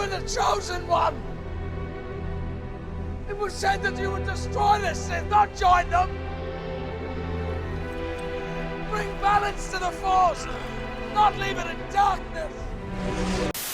were the chosen one! It was said that you would destroy the Sith, not join them! Bring balance to the Force, not leave it in darkness!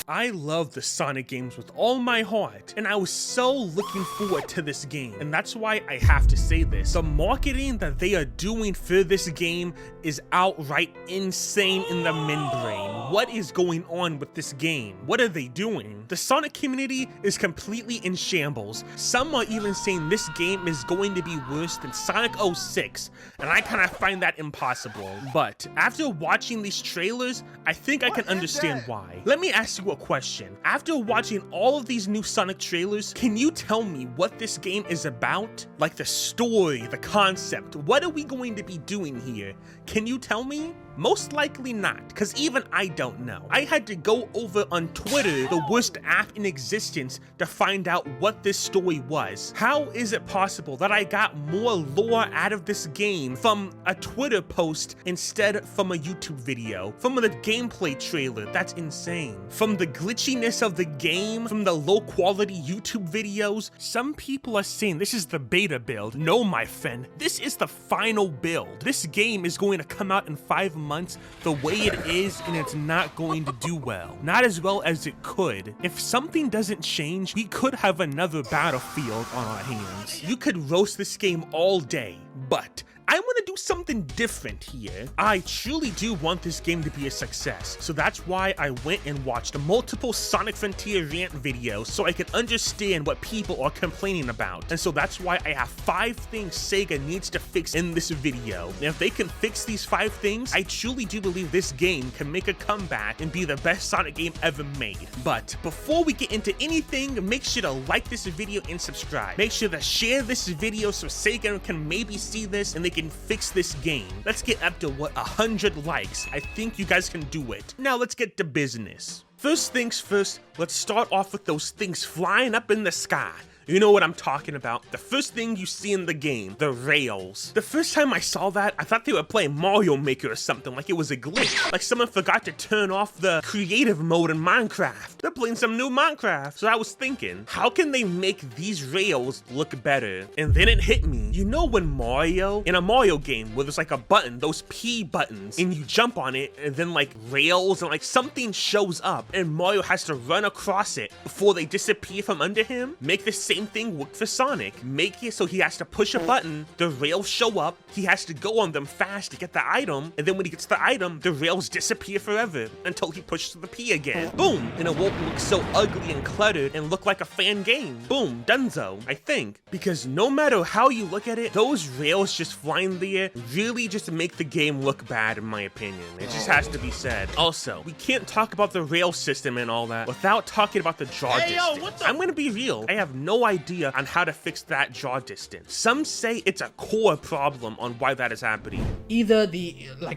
I love the Sonic games with all my heart, and I was so looking forward to this game, and that's why I have to say this. The marketing that they are doing for this game is outright insane in the membrane. What is going on with this game? What are they doing? The Sonic community is completely in shambles. Some are even saying this game is going to be worse than Sonic 06, and I kind of find that impossible. But after watching these trailers, I think I can understand why. Let me ask you a question. After watching all of these new Sonic trailers, can you tell me what this game is about? Like the story, the concept, what are we going to be doing here? Can you tell me? Most likely not, because even I don't know. I had to go over on Twitter, the worst app in existence, to find out what this story was. How is it possible that I got more lore out of this game from a Twitter post instead from a YouTube video? From the gameplay trailer, that's insane. From the glitchiness of the game, from the low quality YouTube videos, some people are saying this is the beta build. No, my friend, this is the final build. This game is going to come out in 5 months the way it is, and it's not going to do well. Not as well as it could. If something doesn't change, we could have another Battlefield on our hands. You could roast this game all day, but I want to do something different here. I truly do want this game to be a success, so that's why I went and watched multiple Sonic Frontier rant videos so I could understand what people are complaining about. And so that's why I have 5 things Sega needs to fix in this video. And if they can fix these 5 things, I truly do believe this game can make a comeback and be the best Sonic game ever made. But before we get into anything, make sure to like this video and subscribe. Make sure to share this video so Sega can maybe see this and they can fix this game. Let's get up to 100 likes. I think you guys can do it. Now let's get to business. First things first, let's start off with those things flying up in the sky. You know what I'm talking about. The first thing you see in the game, the rails. The first time I saw that, I thought they were playing Mario Maker or something, like it was a glitch. Like someone forgot to turn off the creative mode in Minecraft. They're playing some new Minecraft. So I was thinking, how can they make these rails look better? And then it hit me. You know when Mario, in a Mario game where there's like a button, those P buttons, and you jump on it, and then like rails and like something shows up, and Mario has to run across it before they disappear from under him? Make the same thing work for Sonic. Make it so he has to push a button, the rails show up, he has to go on them fast to get the item, and then when he gets the item, the rails disappear forever until he pushes the P again. Boom! And it won't look so ugly and cluttered and look like a fan game. Boom, donezo, I think. Because no matter how you look at it, those rails just flying there really just make the game look bad in my opinion. It just has to be said. Also, we can't talk about the rail system and all that without talking about the draw distance. I'm gonna be real, I have no idea on how to fix that draw distance. Some say it's a core problem on why that is happening. Either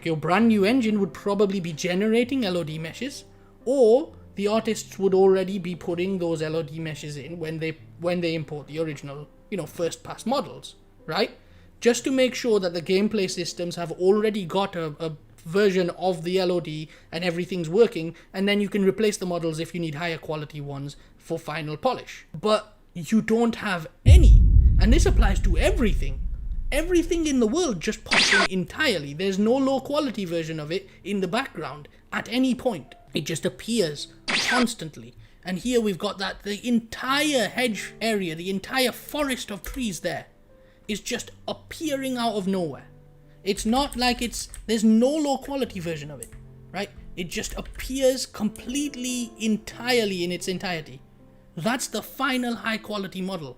your brand new engine would probably be generating LOD meshes, or the artists would already be putting those LOD meshes in when they import the original, first pass models, right? Just to make sure that the gameplay systems have already got a version of the LOD and everything's working, and then you can replace the models if you need higher quality ones for final polish. But you don't have any, and this applies to everything. Everything in the world just pops in entirely. There's no low quality version of it in the background at any point. It just appears constantly. And here we've got that the entire hedge area, the entire forest of trees there is just appearing out of nowhere. It's not like there's no low quality version of it, right? It just appears completely, entirely in its entirety. That's the final high quality model.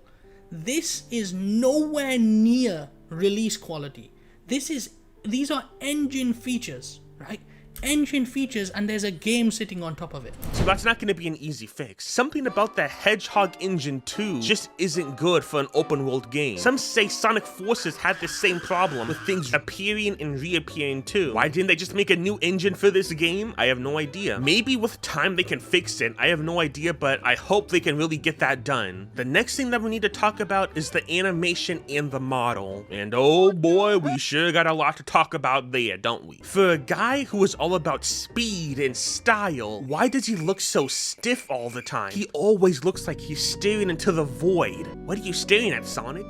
This is nowhere near release quality. These are engine features, right? Engine features, and there's a game sitting on top of it. So that's not going to be an easy fix. Something about the Hedgehog engine 2 just isn't good for an open world game. Some say Sonic Forces had the same problem with things appearing and reappearing too. Why didn't they just make a new engine for this game? I have no idea. Maybe with time they can fix it. I have no idea, but I hope they can really get that done. The next thing that we need to talk about is the animation and the model. And oh boy, we sure got a lot to talk about there, don't we? For a guy who was all all about speed and style, why does he look so stiff all the time? He always looks like he's staring into the void. What are you staring at, Sonic?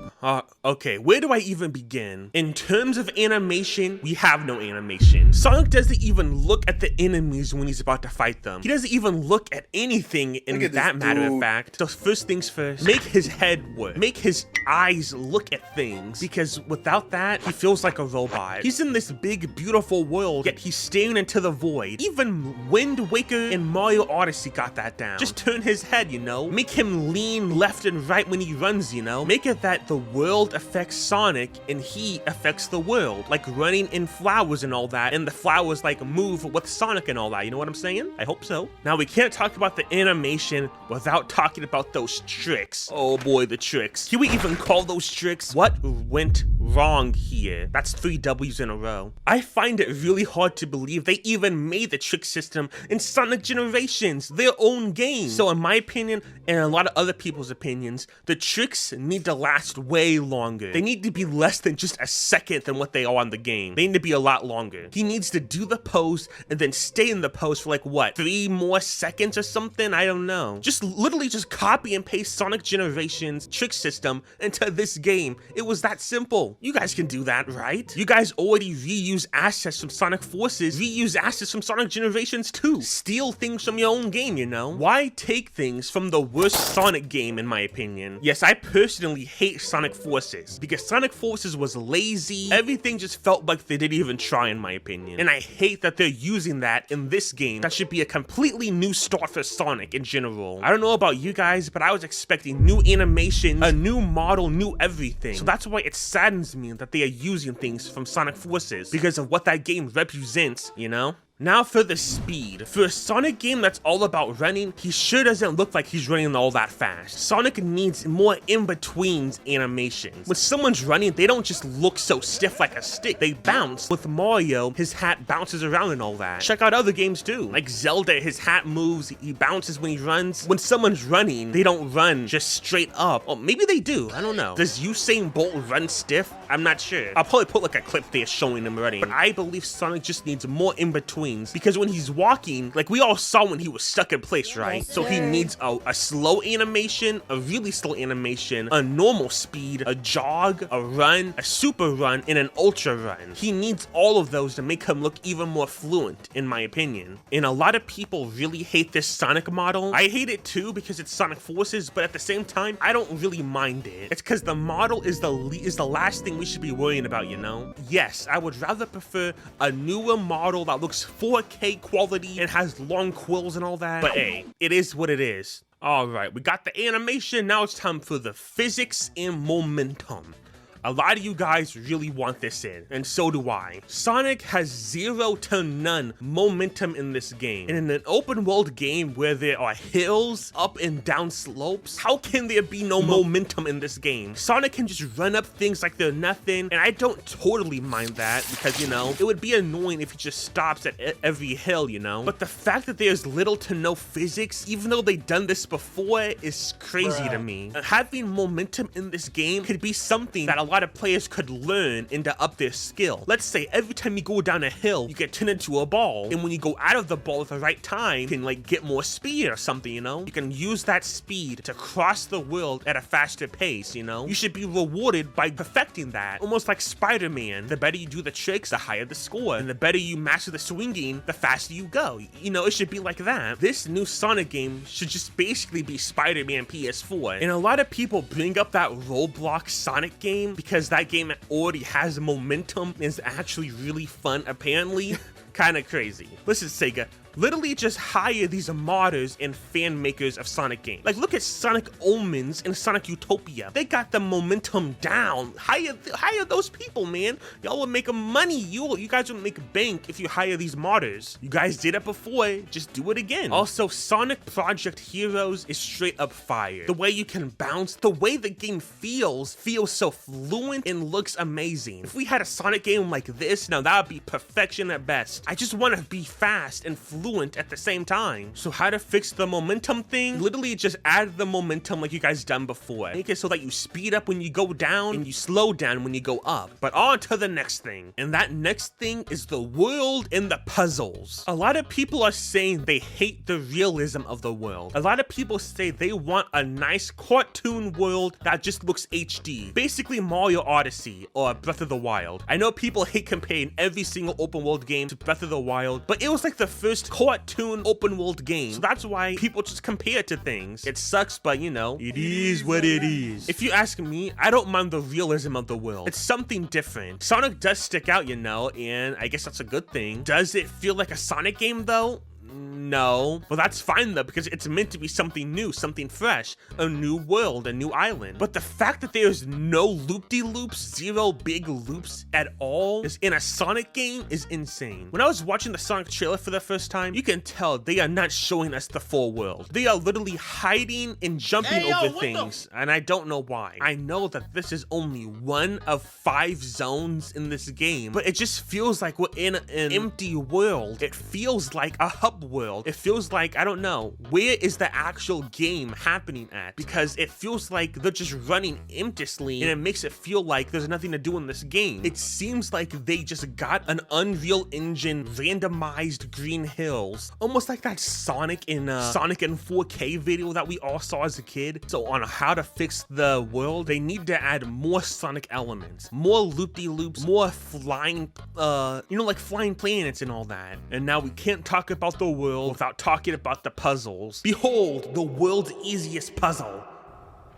Okay, where do I even begin? In terms of animation, we have no animation. Sonic doesn't even look at the enemies when he's about to fight them. He doesn't even look at anything in that matter of fact. So first things first, make his head work. Make his eyes look at things, because without that, he feels like a robot. He's in this big, beautiful world, yet he's staring into the void. Even Wind Waker and Mario Odyssey got that down. Just turn his head, you know? Make him lean left and right when he runs, you know? Make it that the world affects Sonic and he affects the world, like running in flowers and all that, and the flowers like move with Sonic and all that, you know what I'm saying? I hope so. Now we can't talk about the animation without talking about those tricks. Oh boy, the tricks. Can we even call those tricks? What went wrong here? That's 3 W's in a row. I find it really hard to believe they even made the trick system in Sonic Generations, their own game. So in my opinion, and a lot of other people's opinions, the tricks need to last way longer. They need to be less than just a second than what they are in the game. They need to be a lot longer. He needs to do the pose and then stay in the pose for like what, 3 more seconds or something? I don't know. Just literally just copy and paste Sonic Generations trick system into this game. It was that simple. You guys can do that, right? You guys already reuse assets from Sonic Forces, reuse assets from Sonic Generations too. Steal things from your own game, you know? Why take things from the worst Sonic game, in my opinion? Yes, I personally hate Sonic Forces because Sonic Forces was lazy. Everything just felt like they didn't even try, in my opinion. And I hate that they're using that in this game. That should be a completely new start for Sonic in general. I don't know about you guys, but I was expecting new animations, a new model, new everything. So that's why it saddens me that they are using things from Sonic Forces because of what that game represents, you know? Now for the speed. For a Sonic game that's all about running, he sure doesn't look like he's running all that fast. Sonic needs more in-betweens animations. When someone's running, they don't just look so stiff like a stick, they bounce. With Mario, his hat bounces around and all that. Check out other games too. Like Zelda, his hat moves, he bounces when he runs. When someone's running, they don't run just straight up. Or maybe they do, I don't know. Does Usain Bolt run stiff? I'm not sure. I'll probably put like a clip there showing him running. But I believe Sonic just needs more in-between, because when he's walking, like we all saw when he was stuck in place, right? So he needs a slow animation, a really slow animation, a normal speed, a jog, a run, a super run, and an ultra run. He needs all of those to make him look even more fluent, in my opinion. And a lot of people really hate this Sonic model. I hate it too because it's Sonic Forces, but at the same time, I don't really mind it. It's because the model is the last thing we should be worrying about, you know? Yes, I would rather prefer a newer model that looks 4K quality and has long quills and all that. But hey, it is what it is. All right, we got the animation. Now it's time for the physics and momentum. A lot of you guys really want this in, and so do I. Sonic has 0 to none momentum in this game. And in an open world game where there are hills, up and down slopes, how can there be no momentum in this game? Sonic can just run up things like they're nothing, and I don't totally mind that because, you know, it would be annoying if he just stops at every hill, you know? But the fact that there's little to no physics, even though they've done this before, is crazy to me. Having momentum in this game could be something that a lot of players could learn and to up their skill. Let's say every time you go down a hill, you get turned into a ball, and when you go out of the ball at the right time, you can like get more speed or something, you know? You can use that speed to cross the world at a faster pace, you know? You should be rewarded by perfecting that. Almost like Spider-Man. The better you do the tricks, the higher the score. And the better you master the swinging, the faster you go. You know, it should be like that. This new Sonic game should just basically be Spider-Man PS4. And a lot of people bring up that Roblox Sonic game because that game already has momentum and is actually really fun, apparently. Kind of crazy. Listen, Sega, literally just hire these modders and fan makers of Sonic games. Like, look at Sonic Omens and Sonic Utopia. They got the momentum down. Hire those people, man. Y'all will make money. You guys will make bank if you hire these modders. You guys did it before. Just do it again. Also, Sonic Project Heroes is straight up fire. The way you can bounce, the way the game feels so fluent and looks amazing. If we had a Sonic game like this, now that would be perfection at best. I just want to be fast and fluent fluent at the same time. So how to fix the momentum thing? Literally just add the momentum like you guys done before. Make it so that you speed up when you go down and you slow down when you go up. But on to the next thing. And that next thing is the world and the puzzles. A lot of people are saying they hate the realism of the world. A lot of people say they want a nice cartoon world that just looks HD. Basically Mario Odyssey or Breath of the Wild. I know people hate comparing every single open world game to Breath of the Wild, but it was like the first cartoon open world game. So that's why people just compare it to things. It sucks, but you know, it is what it is. If you ask me, I don't mind the realism of the world. It's something different. Sonic does stick out, you know, and I guess that's a good thing. Does it feel like a Sonic game though? No. Well, that's fine though, because it's meant to be something new, something fresh, a new world, a new island. But the fact that there's no loop-de-loops, zero big loops at all is in a Sonic game is insane. When I was watching the Sonic trailer for the first time, you can tell they are not showing us the full world. They are literally hiding and jumping over things, and I don't know why. I know that this is only one of 5 zones in this game, but it just feels like we're in an empty world. It feels like a hub world. It feels like, I don't know, where is the actual game happening at? Because it feels like they're just running aimlessly, and it makes it feel like there's nothing to do in this game. It seems like they just got an Unreal Engine randomized green hills, almost like that Sonic in 4K video that we all saw as a kid. So on how to fix the world, they need to add more Sonic elements, more loop-de-loops, more flying, like flying planets and all that. And now we can't talk about the world without talking about the puzzles. Behold, the world's easiest puzzle.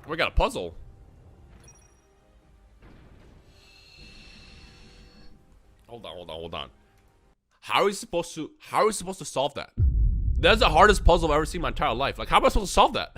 We got a puzzle. Hold on. How are we supposed to solve that? That's the hardest puzzle I've ever seen in my entire life. Like, how am I supposed to solve that?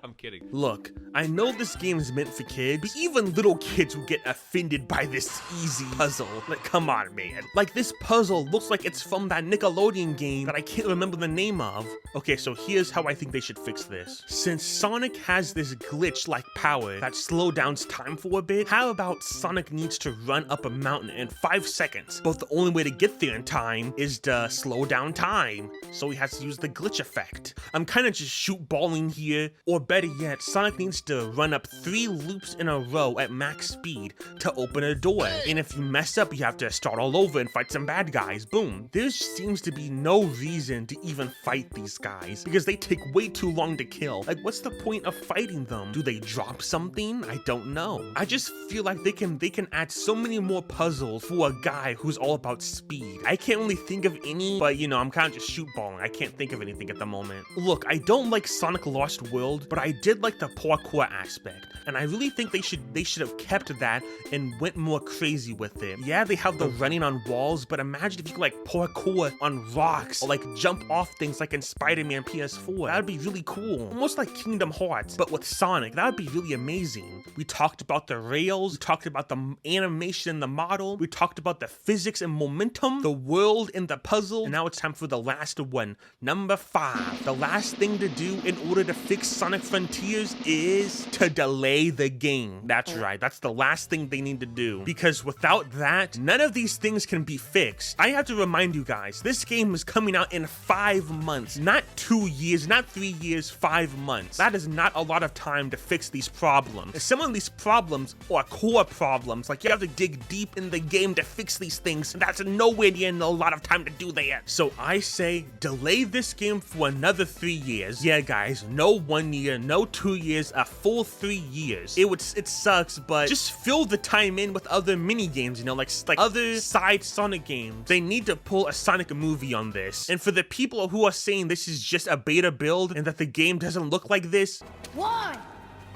I'm kidding. Look, I know this game is meant for kids, but even little kids will get offended by this easy puzzle. Like, come on, man. Like, this puzzle looks like it's from that Nickelodeon game that I can't remember the name of. Okay, so here's how I think they should fix this. Since Sonic has this glitch-like power that slows down time for a bit, how about Sonic needs to run up a mountain in 5 seconds, but the only way to get there in time is to slow down time. So he has to use the glitch effect. I'm kind of just shoot-balling here, or better yet, Sonic needs to run up 3 loops in a row at max speed to open a door. And if you mess up, you have to start all over and fight some bad guys. Boom. There seems to be no reason to even fight these guys because they take way too long to kill. Like, what's the point of fighting them? Do they drop something? I don't know. I just feel like they can add so many more puzzles for a guy who's all about speed. I can't really think of any, but you know, I'm kind of just shoot-balling. I can't think of anything at the moment. Look, I don't like Sonic Lost World, but I did like the parkour aspect, and I really think they should have kept that and went more crazy with it. Yeah, they have the running on walls, but imagine if you could like parkour on rocks or like jump off things like in Spider-Man PS4. That would be really cool. Almost like Kingdom Hearts, but with Sonic. That would be really amazing. We talked about the rails, we talked about the animation and the model, we talked about the physics and momentum, the world and the puzzle, and now it's time for the last one. Number 5. The last thing to do in order to fix Sonic Frontiers is to delay the game. That's right, that's the last thing they need to do, because without that, none of these things can be fixed. I have to remind you guys, this game is coming out in 5 months, not 2 years, not 3 years, 5 months. That is not a lot of time to fix these problems. And some of these problems are core problems, like you have to dig deep in the game to fix these things, and that's nowhere near a lot of time to do that. So I say delay this game for another 3 years. Yeah guys, no 1 year, no 2 years, a full 3 years. It sucks, but just fill the time in with other mini games, you know, like other side Sonic games. They need to pull a Sonic movie on this. And for the people who are saying this is just a beta build and that the game doesn't look like this, why?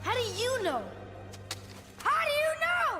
How do you know? How do you know?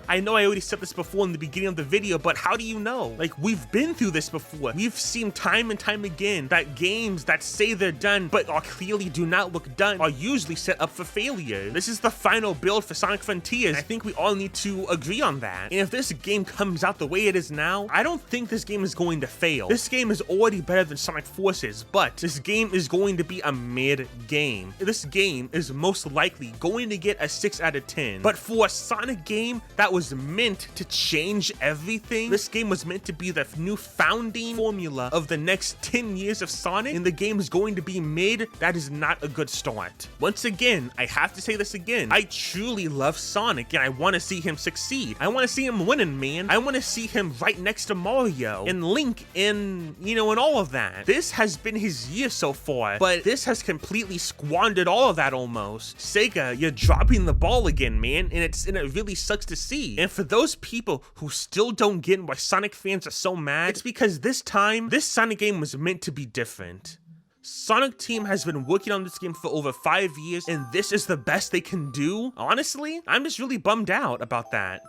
I know I already said this before in the beginning of the video, but how do you know? Like, we've been through this before. We've seen time and time again that games that say they're done but are clearly do not look done are usually set up for failure. This is the final build for Sonic Frontiers. I think we all need to agree on that. And if this game comes out the way it is now, I don't think this game is going to fail. This game is already better than Sonic Forces, but this game is going to be a mid game. This game is most likely going to get a 6 out of 10. But for a Sonic game that was meant to change everything. This game was meant to be the new founding formula of the next 10 years of Sonic, and the game is going to be made. That is not a good start. Once again, I have to say this again. I truly love Sonic, and I want to see him succeed. I want to see him winning, man. I want to see him right next to Mario and Link and, you know, and all of that. This has been his year so far, but this has completely squandered all of that almost. Sega, you're dropping the ball again, man, and it really sucks to see. And for those people who still don't get why Sonic fans are so mad, it's because this time, this Sonic game was meant to be different. Sonic Team has been working on this game for over 5 years, and this is the best they can do? Honestly, I'm just really bummed out about that.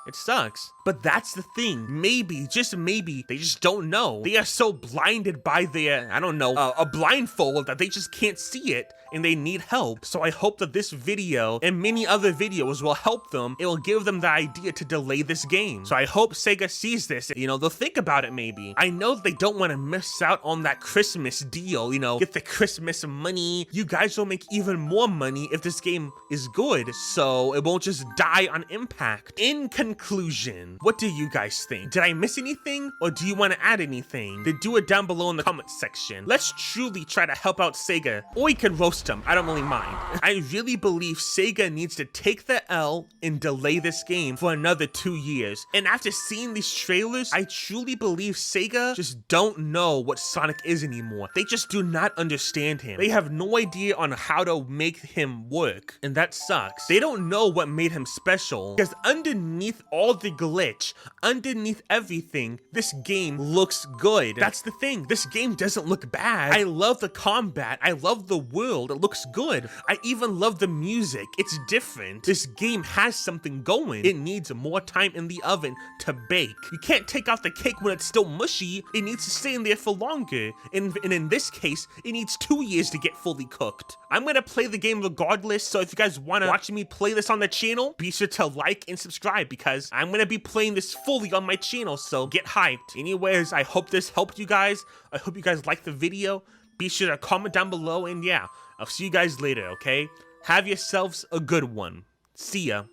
It sucks. But that's the thing. Maybe, just maybe, they just don't know. They are so blinded by their, I don't know, a blindfold that they just can't see it, and they need help. So I hope that this video and many other videos will help them. It will give them the idea to delay this game. So I hope Sega sees this. You know, they'll think about it maybe. I know they don't want to miss out on that Christmas deal, you know, get the Christmas money. You guys will make even more money if this game is good, so it won't just die on impact. In conclusion, what do you guys think? Did I miss anything, or do you want to add anything? Then do it down below in the comment section. Let's truly try to help out Sega, or you can roast them. I don't really mind. I really believe Sega needs to take the L and delay this game for another 2 years. And after seeing these trailers, I truly believe Sega just don't know what Sonic is anymore. They just do not understand him. They have no idea on how to make him work, and that sucks. They don't know what made him special, because underneath all the glitch, underneath everything, this game looks good. That's the thing. This game doesn't look bad. I love the combat. I love the world. It looks good. I even love the music. It's different. This game has something going. It needs more time in the oven to bake. You can't take out the cake when it's still mushy. It needs to stay in there for longer. And in this case, it needs 2 years to get fully cooked. I'm gonna play the game regardless, so if you guys wanna watch me play this on the channel, be sure to like and subscribe, because I'm gonna be playing this fully on my channel, so get hyped. Anyways, I hope this helped you guys. I hope you guys liked the video. Be sure to comment down below, and yeah, I'll see you guys later, okay? Have yourselves a good one. See ya.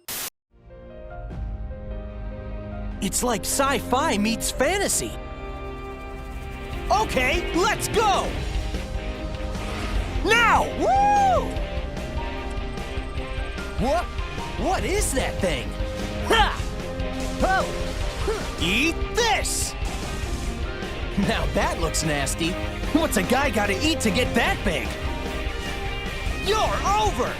It's like sci-fi meets fantasy. Okay, let's go! Now! Woo! What is that thing? Ha! Oh! Eat this! Now that looks nasty. What's a guy gotta eat to get that big? You're over!